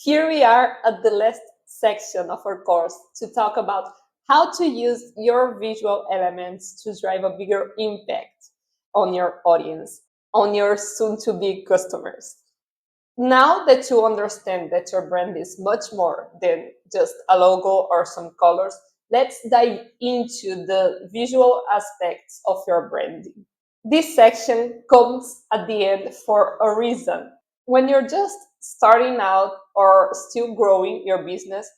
Here we are at the last section of our course to talk about how to use your visual elements to drive a bigger impact on your audience, on your soon-to-be customers. Now that you understand that your brand is much more than just a logo or some colors, let's dive into the visual aspects of your branding. This section comes at the end for a reason. When you're just starting out or still growing your business,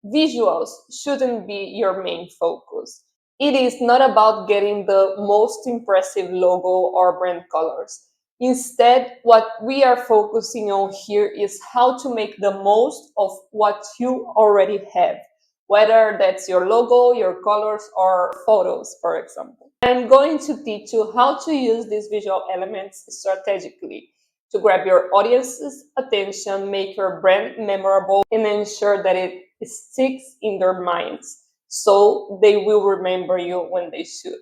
visuals shouldn't be your main focus. It is not about getting the most impressive logo or brand colors. Instead, what we are focusing on here is how to make the most of what you already have, whether that's your logo, your colors, or photos, for example. I'm going to teach you how to use these visual elements strategically to grab your audience's attention, make your brand memorable, and ensure that it sticks in their minds so they will remember you when they should.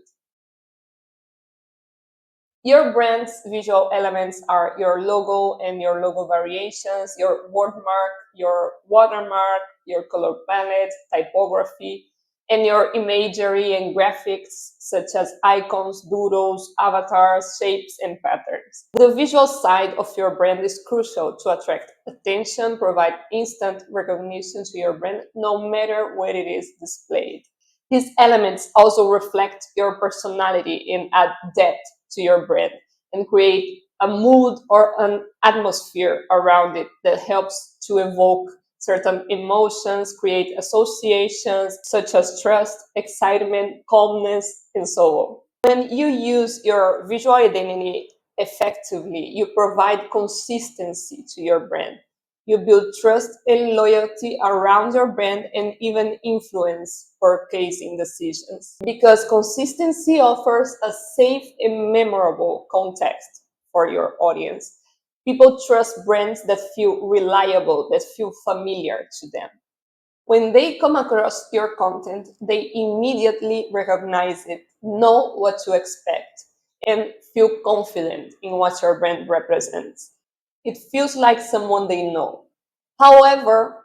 Your brand's visual elements are your logo and your logo variations, your wordmark, your watermark, your color palette, typography, and your imagery and graphics such as icons, doodles, avatars, shapes, and patterns. The visual side of your brand is crucial to attract attention, provide instant recognition to your brand, no matter where it is displayed. These elements also reflect your personality and add depth to your brand and create a mood or an atmosphere around it that helps to evoke certain emotions, create associations such as trust, excitement, calmness, and so on. When you use your visual identity effectively, you provide consistency to your brand. You build trust and loyalty around your brand and even influence purchasing decisions. Because consistency offers a safe and memorable context for your audience. People trust brands that feel reliable, that feel familiar to them. When they come across your content, they immediately recognize it, know what to expect, and feel confident in what your brand represents. It feels like someone they know. However,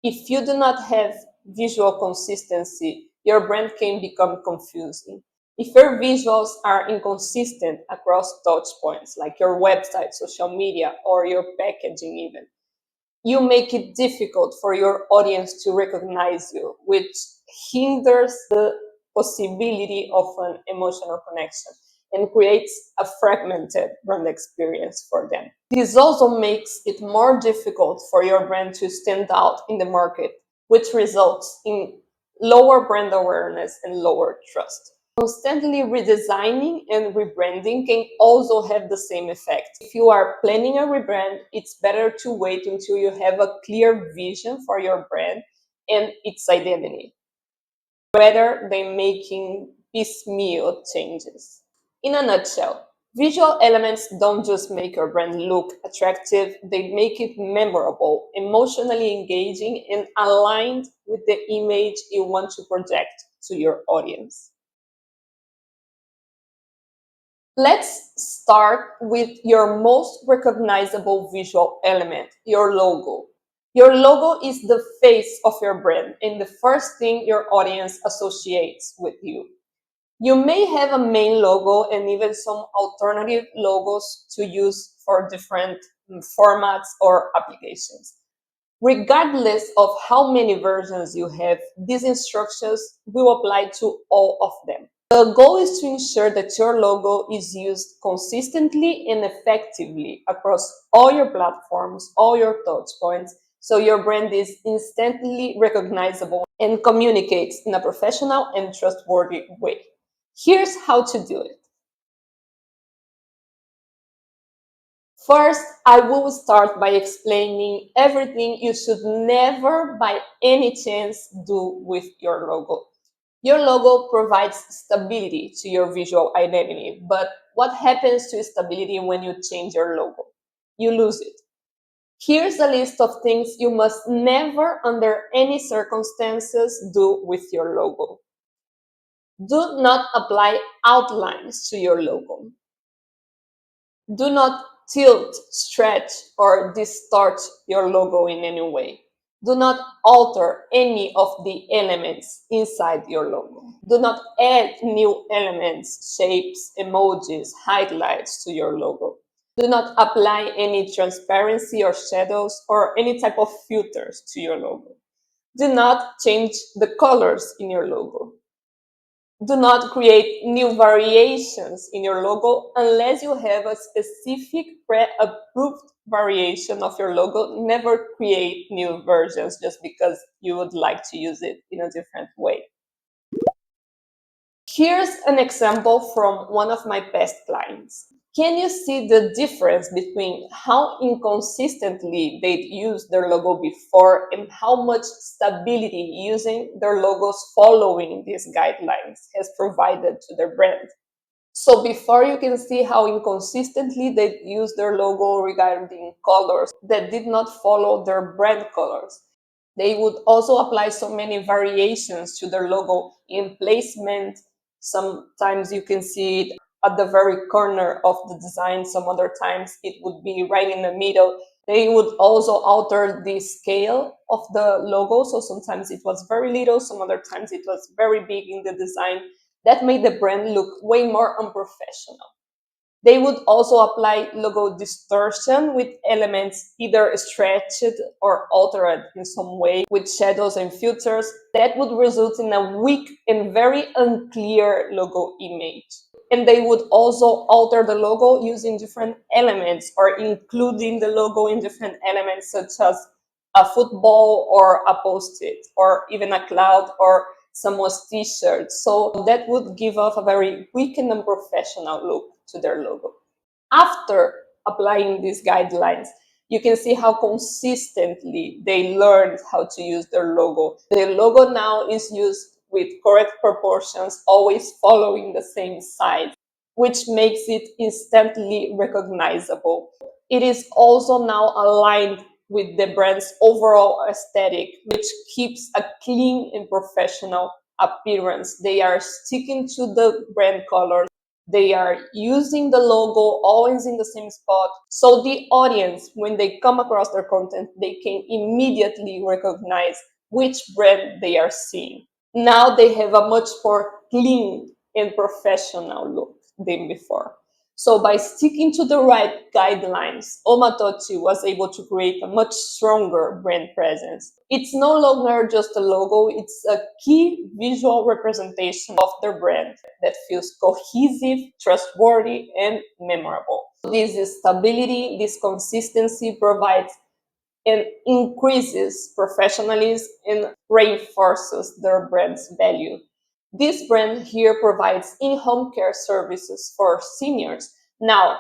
if you do not have visual consistency, your brand can become confusing. If your visuals are inconsistent across touch points, like your website, social media, or your packaging even, you make it difficult for your audience to recognize you, which hinders the possibility of an emotional connection and creates a fragmented brand experience for them. This also makes it more difficult for your brand to stand out in the market, which results in lower brand awareness and lower trust. Constantly redesigning and rebranding can also have the same effect. If you are planning a rebrand, it's better to wait until you have a clear vision for your brand and its identity, rather than making piecemeal changes. In a nutshell, visual elements don't just make your brand look attractive, they make it memorable, emotionally engaging, and aligned with the image you want to project to your audience. Let's start with your most recognizable visual element, your logo. Your logo is the face of your brand and the first thing your audience associates with you. You may have a main logo and even some alternative logos to use for different formats or applications. Regardless of how many versions you have, these instructions will apply to all of them. The goal is to ensure that your logo is used consistently and effectively across all your platforms, all your touch points, so your brand is instantly recognizable and communicates in a professional and trustworthy way. Here's how to do it. First, I will start by explaining everything you should never by any chance do with your logo. Your logo provides stability to your visual identity, but what happens to stability when you change your logo? You lose it. Here's a list of things you must never, under any circumstances, do with your logo. Do not apply outlines to your logo. Do not tilt, stretch, or distort your logo in any way. Do not alter any of the elements inside your logo. Do not add new elements, shapes, emojis, highlights to your logo. Do not apply any transparency or shadows or any type of filters to your logo. Do not change the colors in your logo. Do not create new variations in your logo unless you have a specific pre-approved variation of your logo. Never create new versions just because you would like to use it in a different way. Here's an example from one of my past clients. Can you see the difference between how inconsistently they'd used their logo before and how much stability using their logos following these guidelines has provided to their brand? So before, you can see how inconsistently they used their logo regarding colors that did not follow their brand colors. They would also apply so many variations to their logo in placement. Sometimes you can see it at the very corner of the design. Some other times it would be right in the middle. They would also alter the scale of the logo. So sometimes it was very little, some other times it was very big in the design. That made the brand look way more unprofessional. They would also apply logo distortion with elements either stretched or altered in some way with shadows and filters. That would result in a weak and very unclear logo image. And they would also alter the logo using different elements or including the logo in different elements such as a football or a post-it or even a cloud or someone's t-shirt. So that would give off a very weak and unprofessional look to their logo. After applying these guidelines, you can see how consistently they learned how to use their logo. Their logo now is used with correct proportions, always following the same size, which makes it instantly recognizable. It is also now aligned with the brand's overall aesthetic, which keeps a clean and professional appearance. They are sticking to the brand colors. They are using the logo always in the same spot. So the audience, when they come across their content, they can immediately recognize which brand they are seeing. Now they have a much more clean and professional look than before. So by sticking to the right guidelines, Omatochi was able to create a much stronger brand presence. It's no longer just a logo, it's a key visual representation of their brand that feels cohesive, trustworthy, and memorable. This stability, this consistency provides and increases professionalism and reinforces their brand's value. This brand here provides in-home care services for seniors. Now,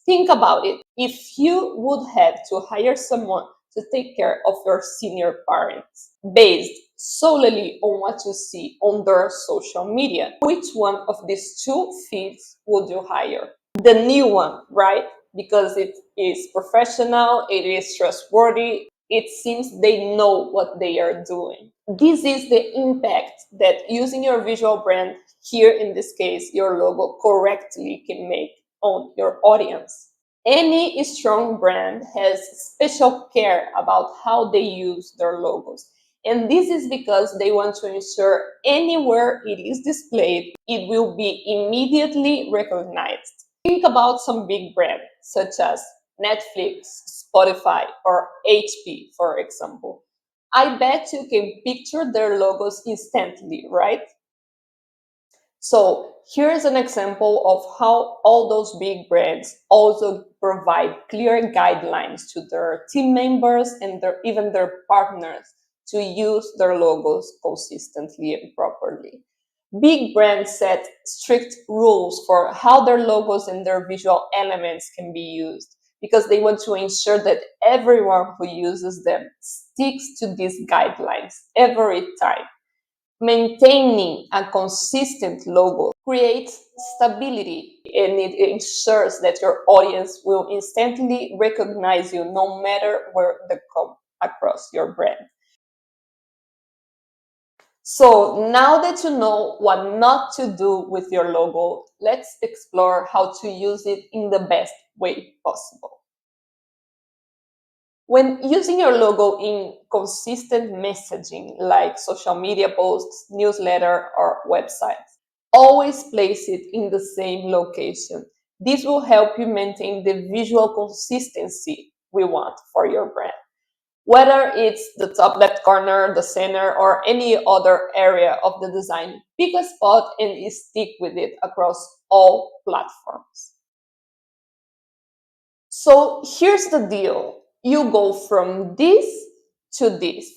think about it. If you would have to hire someone to take care of your senior parents based solely on what you see on their social media, which one of these two feeds would you hire? The new one, right? Because it is professional, it is trustworthy, it seems they know what they are doing. This is the impact that using your visual brand, here in this case, your logo, correctly can make on your audience. Any strong brand has special care about how they use their logos. And this is because they want to ensure anywhere it is displayed, it will be immediately recognized. Think about some big brands such as Netflix, Spotify, or HP, for example. I bet you can picture their logos instantly, right? So here's an example of how all those big brands also provide clear guidelines to their team members and even their partners to use their logos consistently and properly. Big brands set strict rules for how their logos and their visual elements can be used because they want to ensure that everyone who uses them sticks to these guidelines every time. Maintaining a consistent logo creates stability and it ensures that your audience will instantly recognize you no matter where they come across your brand. So now that you know what not to do with your logo, let's explore how to use it in the best way possible. When using your logo in consistent messaging like social media posts, newsletter, or websites, always place it in the same location. This will help you maintain the visual consistency we want for your brand. Whether it's the top left corner, the center, or any other area of the design, pick a spot and stick with it across all platforms. So here's the deal. You go from this to this.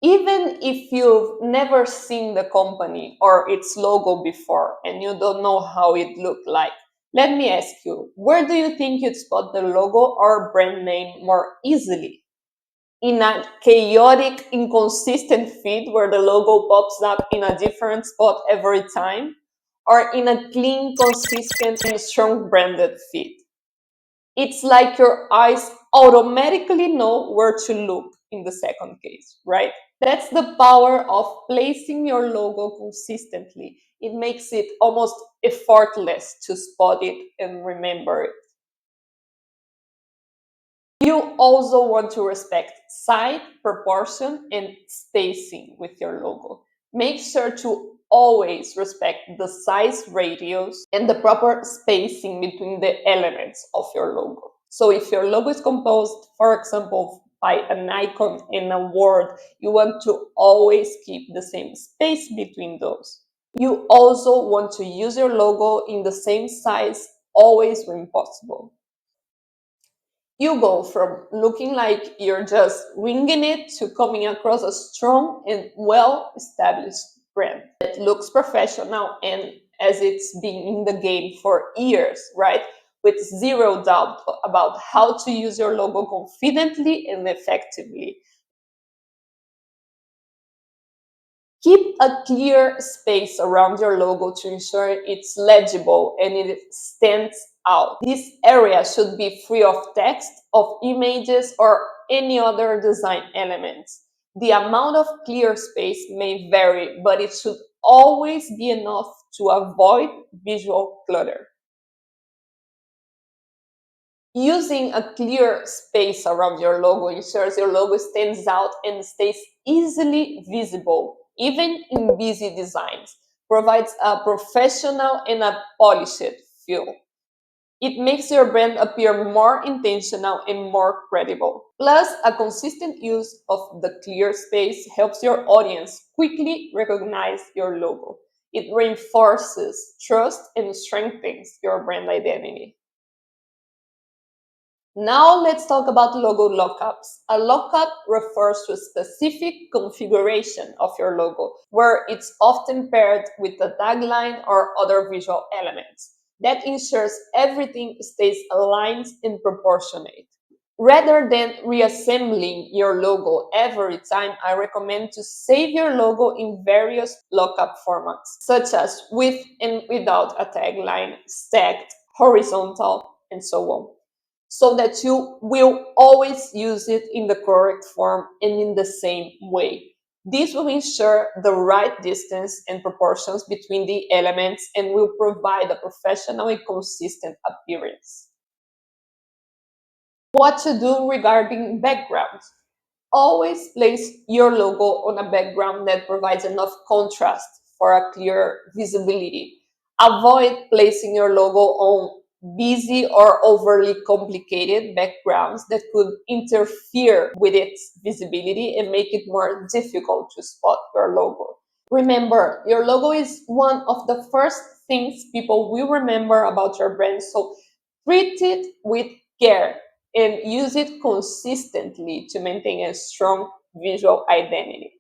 Even if you've never seen the company or its logo before and you don't know how it looked like, let me ask you, where do you think you'd spot the logo or brand name more easily? In a chaotic, inconsistent feed where the logo pops up in a different spot every time? Or in a clean, consistent, and strong branded feed? It's like your eyes automatically know where to look in the second case, right? That's the power of placing your logo consistently. It makes it almost effortless to spot it and remember it. You also want to respect size, proportion, and spacing with your logo. Make sure to always respect the size radius and the proper spacing between the elements of your logo. So if your logo is composed, for example, by an icon and a word, you want to always keep the same space between those. You also want to use your logo in the same size always when possible. You go from looking like you're just winging it to coming across a strong and well established brand that looks professional and as it's been in the game for years, right? With zero doubt about how to use your logo confidently and effectively. Keep a clear space around your logo to ensure it's legible and it stands out. This area should be free of text, of images, or any other design elements. The amount of clear space may vary, but it should always be enough to avoid visual clutter. Using a clear space around your logo ensures your logo stands out and stays easily visible, even in busy designs. Provides a professional and a polished feel. It makes your brand appear more intentional and more credible. Plus, a consistent use of the clear space helps your audience quickly recognize your logo. It reinforces trust and strengthens your brand identity. Now let's talk about logo lockups. A lockup refers to a specific configuration of your logo where it's often paired with a tagline or other visual elements. That ensures everything stays aligned and proportionate. Rather than reassembling your logo every time, I recommend to save your logo in various lockup formats, such as with and without a tagline, stacked, horizontal, and so on, so that you will always use it in the correct form and in the same way. This will ensure the right distance and proportions between the elements and will provide a professional and consistent appearance. What to do regarding backgrounds? Always place your logo on a background that provides enough contrast for a clear visibility. Avoid placing your logo on busy or overly complicated backgrounds that could interfere with its visibility and make it more difficult to spot your logo. Remember, your logo is one of the first things people will remember about your brand, so treat it with care and use it consistently to maintain a strong visual identity.